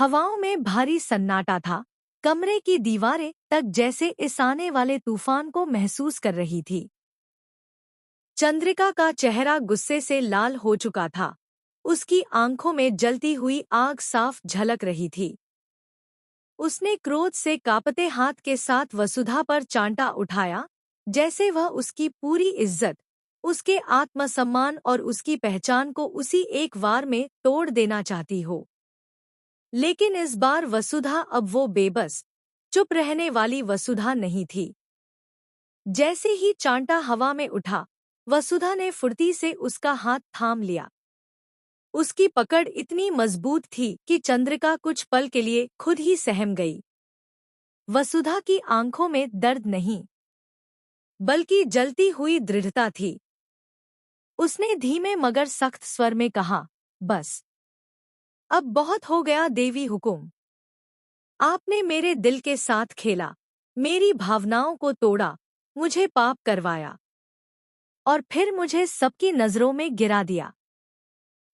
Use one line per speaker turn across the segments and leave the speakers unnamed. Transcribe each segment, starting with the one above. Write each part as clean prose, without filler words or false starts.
हवाओं में भारी सन्नाटा था। कमरे की दीवारें तक जैसे इस आने वाले तूफान को महसूस कर रही थी। चंद्रिका का चेहरा गुस्से से लाल हो चुका था। उसकी आंखों में जलती हुई आग साफ झलक रही थी। उसने क्रोध से कांपते हाथ के साथ वसुधा पर चांटा उठाया, जैसे वह उसकी पूरी इज्जत, उसके आत्मसम्मान और उसकी पहचान को उसी एक वार में तोड़ देना चाहती हो। लेकिन इस बार वसुधा अब वो बेबस, चुप रहने वाली वसुधा नहीं थी। जैसे ही चांटा हवा में उठा, वसुधा ने फुर्ती से उसका हाथ थाम लिया। उसकी पकड़ इतनी मजबूत थी कि चंद्रिका कुछ पल के लिए खुद ही सहम गई। वसुधा की आंखों में दर्द नहीं, बल्कि जलती हुई दृढ़ता थी। उसने धीमे मगर सख्त स्वर में कहा, बस अब बहुत हो गया देवी हुकुम। आपने मेरे दिल के साथ खेला, मेरी भावनाओं को तोड़ा, मुझे पाप करवाया और फिर मुझे सबकी नजरों में गिरा दिया।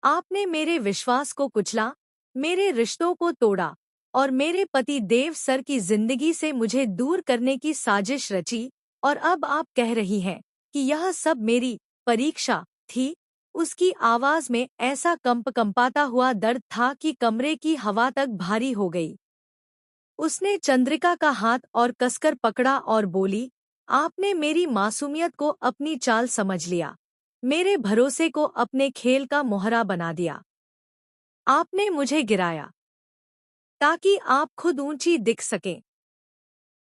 आपने मेरे विश्वास को कुचला, मेरे रिश्तों को तोड़ा और मेरे पति देव सर की जिंदगी से मुझे दूर करने की साजिश रची। और अब आप कह रही हैं कि यह सब मेरी परीक्षा थी। उसकी आवाज में ऐसा कंपाता हुआ दर्द था कि कमरे की हवा तक भारी हो गई। उसने चंद्रिका का हाथ और कसकर पकड़ा और बोली, आपने मेरी मासूमियत को अपनी चाल समझ लिया, मेरे भरोसे को अपने खेल का मोहरा बना दिया। आपने मुझे गिराया ताकि आप खुद ऊंची दिख सकें।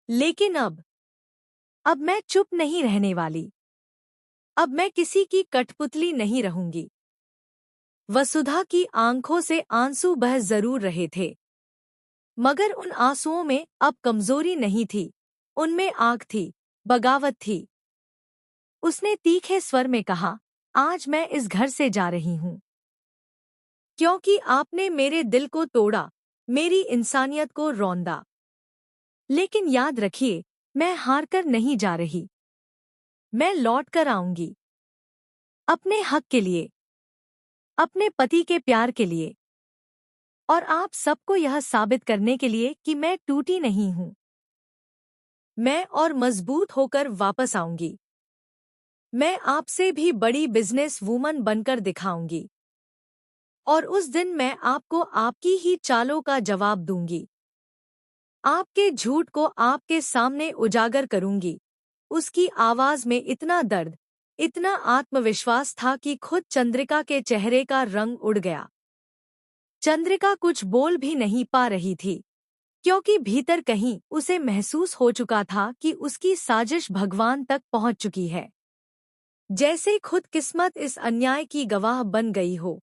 लेकिन अब मैं चुप नहीं रहने वाली। अब मैं किसी की कठपुतली नहीं रहूंगी। वसुधा की आंखों से आंसू बह जरूर रहे थे, मगर उन आंसुओं में अब कमजोरी नहीं थी, उनमें आग थी, बगावत थी। उसने तीखे स्वर में कहा, आज मैं इस घर से जा रही हूं, क्योंकि आपने मेरे दिल को तोड़ा, मेरी इंसानियत को रौंदा। लेकिन याद रखिए, मैं हार कर नहीं जा रही। मैं लौट कर आऊंगी, अपने हक के लिए, अपने पति के प्यार के लिए और आप सबको यह साबित करने के लिए कि मैं टूटी नहीं हूं। मैं और मजबूत होकर वापस आऊंगी। मैं आपसे भी बड़ी बिजनेस वूमन बनकर दिखाऊंगी और उस दिन मैं आपको आपकी ही चालों का जवाब दूंगी। आपके झूठ को आपके सामने उजागर करूंगी। उसकी आवाज में इतना दर्द, इतना आत्मविश्वास था कि खुद चंद्रिका के चेहरे का रंग उड़ गया। चंद्रिका कुछ बोल भी नहीं पा रही थी, क्योंकि भीतर कहीं उसे महसूस हो चुका था कि उसकी साजिश भगवान तक पहुंच चुकी है। जैसे खुद किस्मत इस अन्याय की गवाह बन गई हो।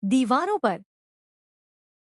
दीवारों पर